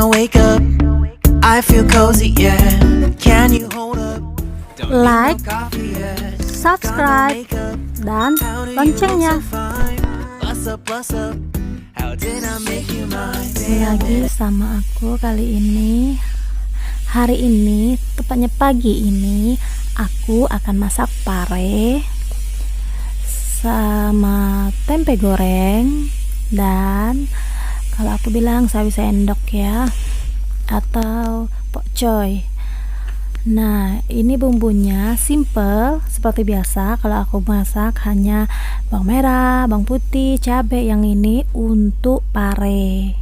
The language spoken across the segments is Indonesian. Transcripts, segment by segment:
I wake up, I feel cozy, yeah. Can you hold up? Like, subscribe, dan loncengnya. Lagi sama aku kali ini. Hari ini, tepatnya pagi ini, aku akan masak pare sama tempe goreng, dan kalau aku bilang sawi sendok ya, atau pokcoy. Nah, ini bumbunya simple seperti biasa. Kalau aku masak hanya bawang merah, bawang putih, cabai. Yang ini untuk pare,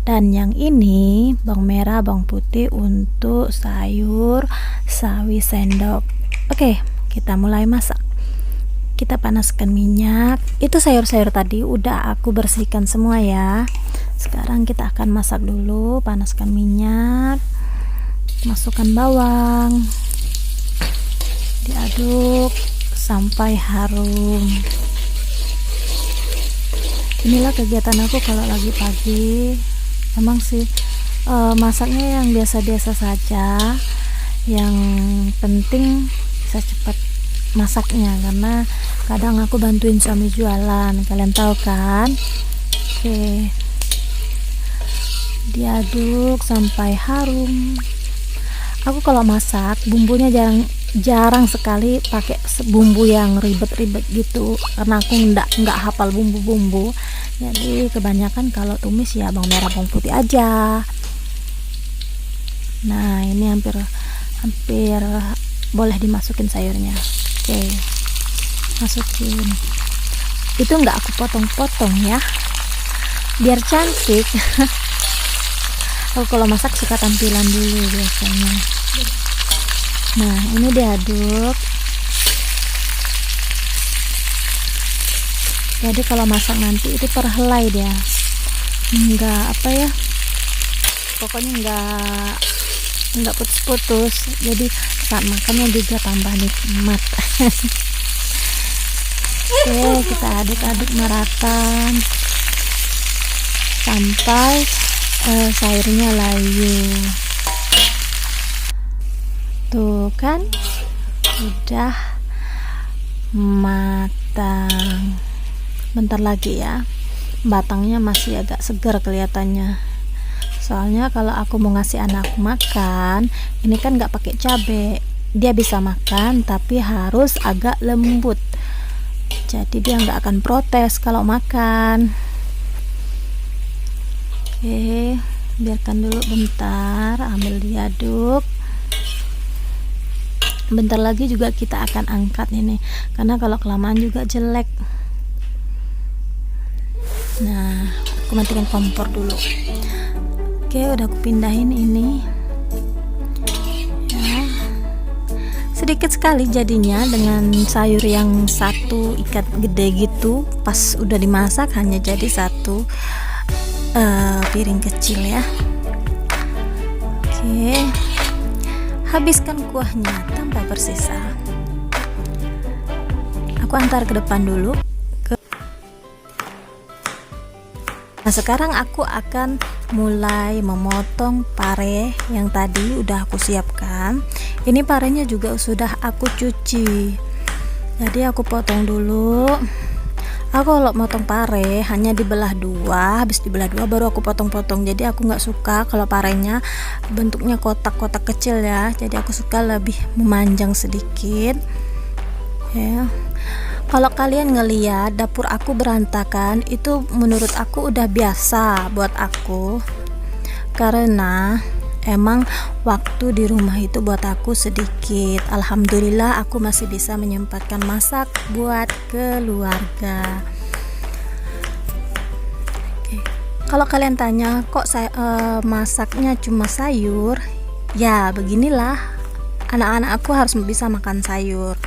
dan yang ini bawang merah, bawang putih untuk sayur sawi sendok. Oke, kita mulai masak. Kita panaskan minyak. Itu sayur-sayur tadi udah aku bersihkan semua ya. Sekarang kita akan masak dulu. Panaskan minyak, masukkan bawang, diaduk sampai harum. Inilah kegiatan aku kalau lagi pagi. Emang sih masaknya yang biasa-biasa saja, yang penting bisa cepat masaknya, karena kadang aku bantuin suami jualan, kalian tahu kan. Oke, diaduk sampai harum. Aku kalau masak bumbunya jarang sekali pakai bumbu yang ribet-ribet gitu, karena aku nggak hafal bumbu-bumbu. Jadi kebanyakan kalau tumis ya bawang merah, bawang putih aja. Nah, ini hampir boleh dimasukin sayurnya. Oke, masukin. Itu nggak aku potong-potong ya, biar cantik. Aku kalau masak suka tampilan dulu biasanya. Nah, ini diaduk. Jadi kalau masak nanti itu perhelai dia, enggak apa ya, pokoknya enggak putus-putus. Jadi saat makannya juga tambah nikmat. Oke, kita aduk-aduk merata sampai sayurnya layu. Tuh kan, udah matang. Bentar lagi ya, batangnya masih agak segar kelihatannya. Soalnya kalau aku mau ngasih anakku makan, ini kan nggak pakai cabai, dia bisa makan tapi harus agak lembut. Jadi dia nggak akan protes kalau makan. Oke, biarkan dulu bentar, ambil diaduk. Bentar lagi juga kita akan angkat ini, karena kalau kelamaan juga jelek. Nah, aku matikan kompor dulu. Oke, udah aku pindahin ini ya. Sedikit sekali jadinya dengan sayur yang satu ikat gede gitu. Pas udah dimasak hanya jadi satu piring kecil ya. Oke, habiskan kuahnya tanpa bersisa. Aku antar ke depan dulu. Nah, sekarang aku akan mulai memotong pare yang tadi udah aku siapkan. Ini parenya juga sudah aku cuci. Jadi aku potong dulu. Aku kalau motong pare hanya dibelah dua, habis dibelah dua baru aku potong-potong. Jadi aku nggak suka kalau parenya bentuknya kotak-kotak kecil ya. Jadi aku suka lebih memanjang sedikit. Ya. Kalau kalian ngeliat dapur aku berantakan, itu menurut aku udah biasa buat aku, karena emang waktu di rumah itu buat aku sedikit. Alhamdulillah aku masih bisa menyempatkan masak buat keluarga. Oke. Kalau kalian tanya kok saya masaknya cuma sayur, ya beginilah, anak-anak aku harus bisa makan sayur.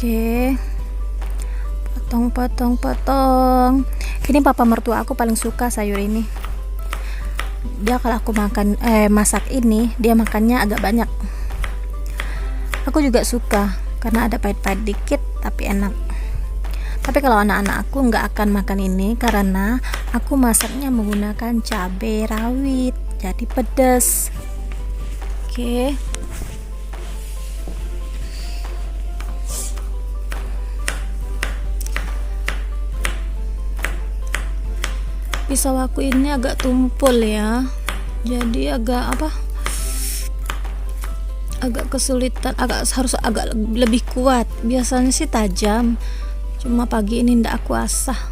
Oke, potong. Ini papa mertua aku paling suka sayur ini. Dia kalau aku masak ini, dia makannya agak banyak. Aku juga suka karena ada pahit-pahit dikit tapi enak. Tapi kalau anak-anak aku nggak akan makan ini karena aku masaknya menggunakan cabai rawit, jadi pedas. Oke. Pisau aku ini agak tumpul ya, jadi agak kesulitan, harus agak lebih kuat. Biasanya sih tajam, cuma pagi ini ndak aku asah.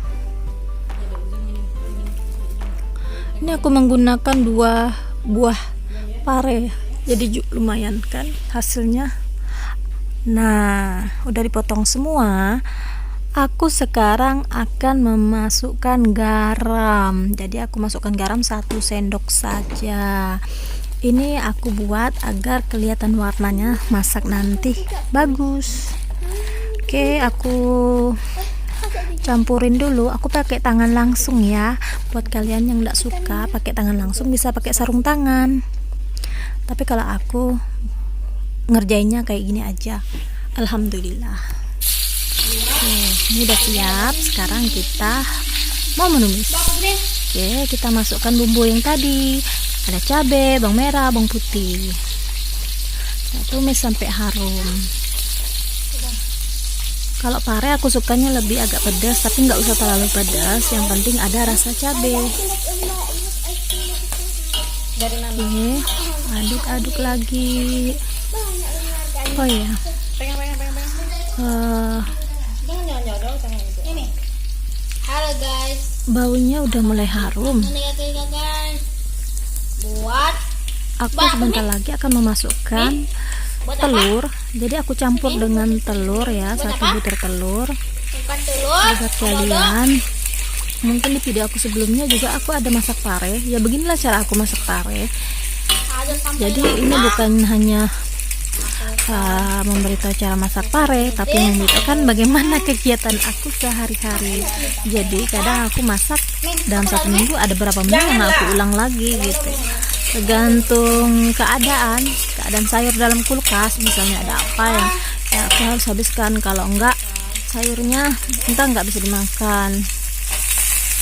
Ini aku menggunakan 2 buah pare, jadi lumayan kan hasilnya. Nah, udah dipotong semua. Aku sekarang akan memasukkan garam. Jadi aku masukkan garam 1 sendok saja. Ini aku buat agar kelihatan warnanya masak nanti bagus. Oke, aku campurin dulu. Aku pakai tangan langsung ya. Buat kalian yang enggak suka pakai tangan langsung bisa pakai sarung tangan. Tapi kalau aku ngerjainnya kayak gini aja. Alhamdulillah. Oke, ini udah siap. Sekarang kita mau menumis. Oke, kita masukkan bumbu yang tadi. Ada cabai, bawang merah, bawang putih. Kita tumis sampai harum. Kalau pare aku sukanya lebih agak pedas, tapi nggak usah terlalu pedas. Yang penting ada rasa cabai. Oke, aduk-aduk lagi. Oh ya. Halo guys, Baunya udah mulai harum. buat Aku sebentar lagi akan memasukkan telur. Jadi aku campur dengan telur ya, 1 butir telur. bukan telur, Agar kalian, mungkin di video aku sebelumnya juga aku ada masak pare. Ya beginilah cara aku masak pare. ada sampai Jadi ini bukan hanya memberitahu cara masak pare, tapi memberitahukan bagaimana kegiatan aku sehari-hari. Jadi kadang aku masak dalam 1 minggu ada berapa menu yang aku ulang lagi gitu, tergantung keadaan sayur dalam kulkas. Misalnya ada apa yang aku harus habiskan, kalau enggak sayurnya entah nggak bisa dimakan.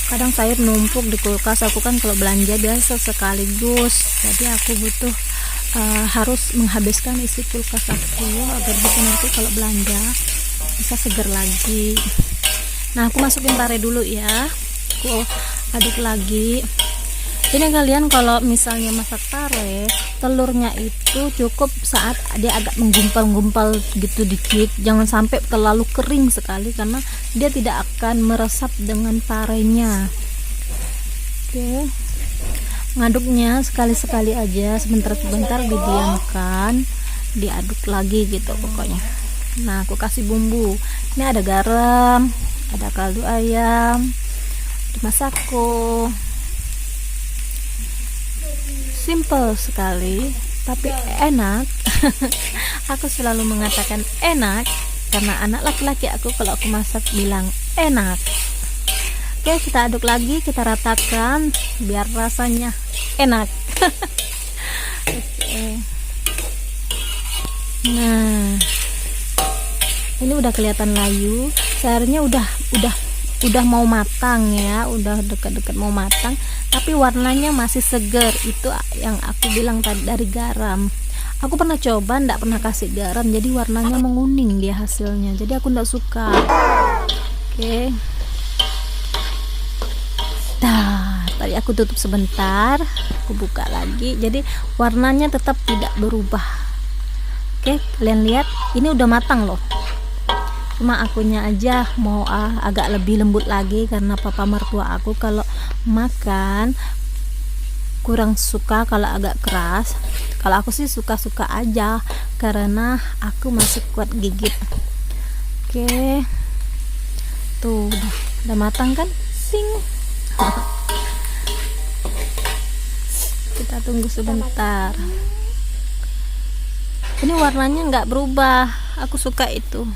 Kadang sayur numpuk di kulkas, aku kan kalau belanja biasa sekaligus, jadi aku butuh harus menghabiskan isi kulkas aku agar bisa nanti kalau belanja bisa segar lagi. Nah, aku masukin pare dulu ya, aku aduk lagi. Ini kalian kalau misalnya masak pare, telurnya itu cukup saat dia agak menggumpal-gumpal gitu dikit, jangan sampai terlalu kering sekali karena dia tidak akan meresap dengan parenya. Oke, ngaduknya sekali-sekali aja, sebentar-sebentar didiamkan, diaduk lagi gitu pokoknya. Nah, aku kasih bumbu. Ini ada garam, ada kaldu ayam, ada masako. Simple sekali, tapi enak. Aku selalu mengatakan enak karena anak laki-laki aku kalau aku masak bilang enak. Oke, kita aduk lagi, kita ratakan biar rasanya enak. Oke. Nah, ini udah kelihatan layu. Sayurnya udah mau matang ya, udah dekat-dekat mau matang, tapi warnanya masih segar. Itu yang aku bilang tadi dari garam. Aku pernah coba ndak pernah kasih garam, jadi warnanya menguning dia hasilnya, jadi aku ndak suka. Oke. Nah, tadi aku tutup sebentar, aku buka lagi, jadi warnanya tetap tidak berubah. Oke, kalian lihat ini udah matang loh. Cuma akunya aja mau agak lebih lembut lagi karena papa mertua aku kalau makan kurang suka kalau agak keras. Kalau aku sih suka-suka aja karena aku masih kuat gigit. Oke, tuh udah matang kan? Sing. Kita tunggu sebentar. Ini warnanya nggak berubah, aku suka itu.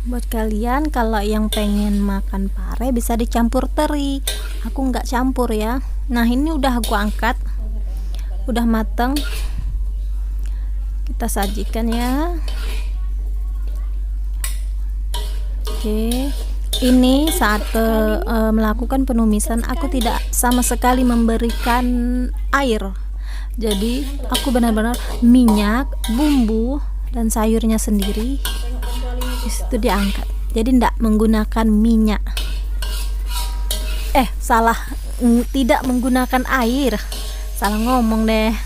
Buat kalian kalau yang pengen makan pare bisa dicampur teri, aku nggak campur ya. Nah, ini udah aku angkat, udah matang, kita sajikan ya. Oke, ini saat melakukan penumisan aku tidak sama sekali memberikan air. Jadi aku benar-benar minyak, bumbu dan sayurnya sendiri itu diangkat. Jadi tidak menggunakan minyak. Salah, tidak menggunakan air. Salah ngomong deh.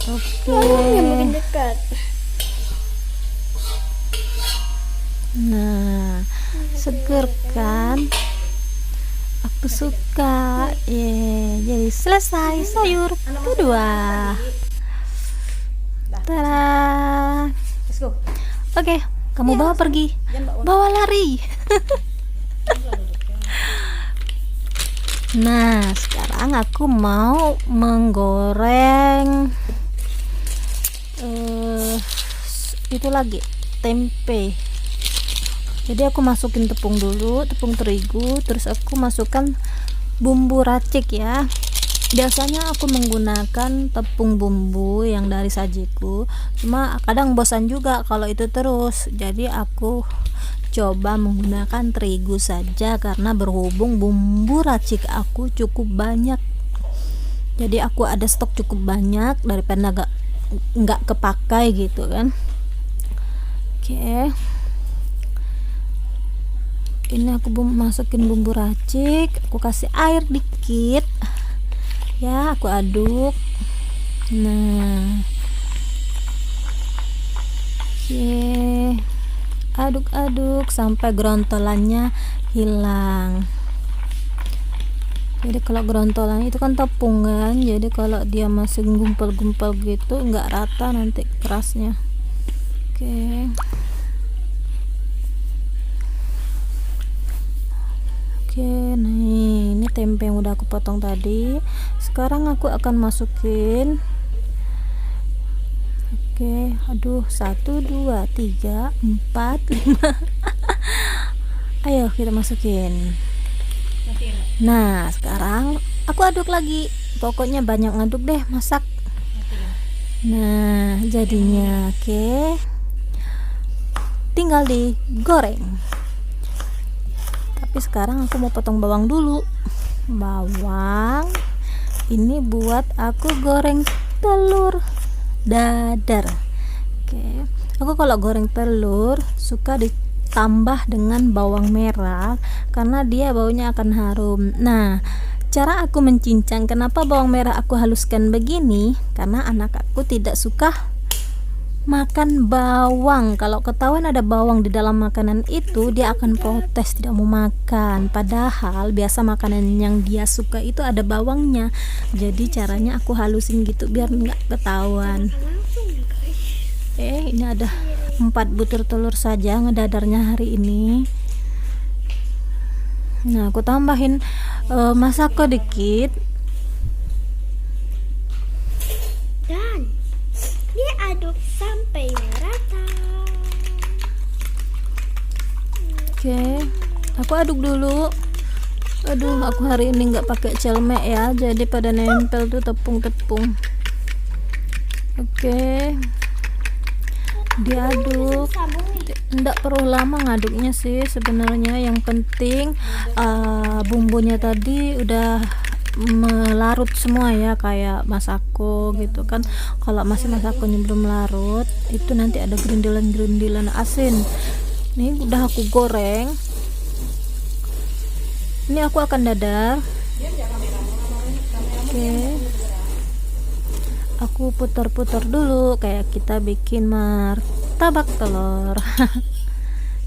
Oke. Nah, seger kan? Aku suka. Jadi selesai sayur kedua. Tada. Oke, kamu bawa pergi. Bawa lari. Nah, sekarang aku mau menggoreng itu lagi tempe. Jadi aku masukin tepung dulu, tepung terigu, terus aku masukkan bumbu racik ya. Biasanya aku menggunakan tepung bumbu yang dari sajiku, cuma kadang bosan juga kalau itu terus. Jadi aku coba menggunakan terigu saja karena berhubung bumbu racik aku cukup banyak. Jadi aku ada stok cukup banyak daripada nggak kepakai gitu kan. Oke. Ini aku masukin bumbu racik, aku kasih air dikit ya, aku aduk. Nah, oke, aduk-aduk sampai gerontolannya hilang. Jadi kalau gerontolan itu kan tepung kan, jadi kalau dia masih gumpal-gumpal gitu nggak rata nanti kerasnya. Oke. Nih ini tempe yang udah aku potong tadi. Sekarang aku akan masukin. Oke, aduh, 1 2 3 4 5. Ayo kita masukin. Nah, sekarang aku aduk lagi. Pokoknya banyak ngaduk deh, masak. Nah, jadinya oke. Tinggal digoreng. Tapi sekarang aku mau potong bawang dulu. Bawang ini buat aku goreng telur dadar. Oke. Aku kalau goreng telur suka ditambah dengan bawang merah karena dia baunya akan harum. Nah, cara aku mencincang kenapa bawang merah aku haluskan begini, karena anak aku tidak suka makan bawang. Kalau ketahuan ada bawang di dalam makanan itu, dia akan protes, tidak mau makan. Padahal biasa makanan yang dia suka itu ada bawangnya. Jadi caranya aku halusin gitu biar nggak ketahuan. Ini ada 4 butir telur saja ngedadarnya hari ini. Nah, aku tambahin masako dikit. Dan diaduk sampai merata. Oke, aku aduk dulu. Aduh, aku hari ini nggak pakai celemek ya, jadi pada nempel tuh tepung-tepung. Oke, diaduk. Nggak perlu lama ngaduknya sih sebenarnya. Yang penting bumbunya tadi udah melarut semua ya, kayak masako gitu kan. Kalau masih masakonya belum larut, itu nanti ada gerindilan-gerindilan asin. Ini udah aku goreng. Ini aku akan dadar. Oke. Aku putar-putar dulu kayak kita bikin martabak telur.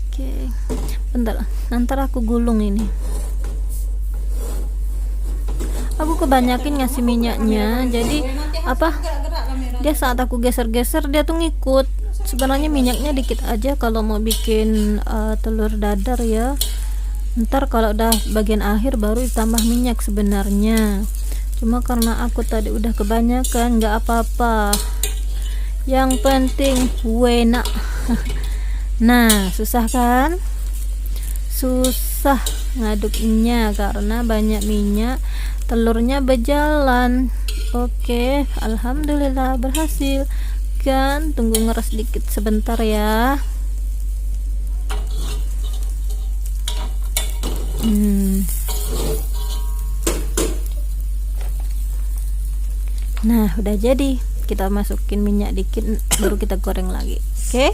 Oke. Bentar, nanti aku gulung ini. Aku kebanyakin ngasih minyaknya, jadi dia saat aku geser-geser dia tuh ngikut. Sebenarnya minyaknya dikit aja kalau mau bikin telur dadar ya. Ntar kalau udah bagian akhir baru ditambah minyak sebenarnya. Cuma karena aku tadi udah kebanyakan, nggak apa-apa. Yang penting enak. Nah, susah kan? Susah ngaduknya karena banyak minyak. Telurnya berjalan. Oke, alhamdulillah berhasil kan. Tunggu ngeres dikit sebentar ya. Nah, udah jadi. Kita masukin minyak dikit, baru kita goreng lagi. Oke.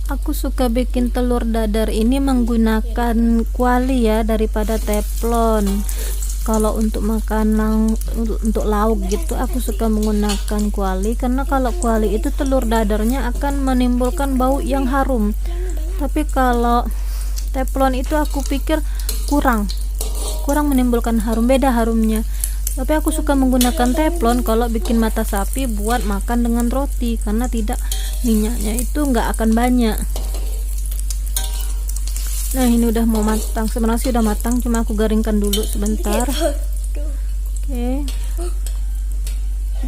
Aku suka bikin telur dadar ini menggunakan kuali ya, daripada teflon. Kalau untuk makanan, untuk lauk gitu, aku suka menggunakan kuali, karena kalau kuali itu telur dadarnya akan menimbulkan bau yang harum. Tapi kalau teflon itu aku pikir kurang menimbulkan harum, beda harumnya. Tapi aku suka menggunakan teflon kalau bikin mata sapi buat makan dengan roti, karena tidak, minyaknya itu nggak akan banyak. Nah, ini udah mau matang. Sebenarnya sih udah matang, cuma aku garingkan dulu sebentar. Oke.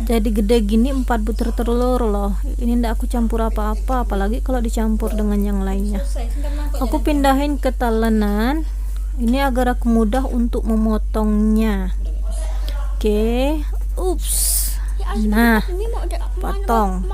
Jadi gede gini 4 butir telur loh. Ini ndak aku campur apa-apa, apalagi kalau dicampur dengan yang lainnya. Aku pindahin ke talenan. Ini agar aku mudah untuk memotongnya. Oke. Ups. Nah, potong.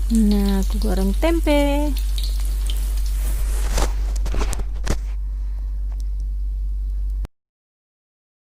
Nah, aku goreng tempe.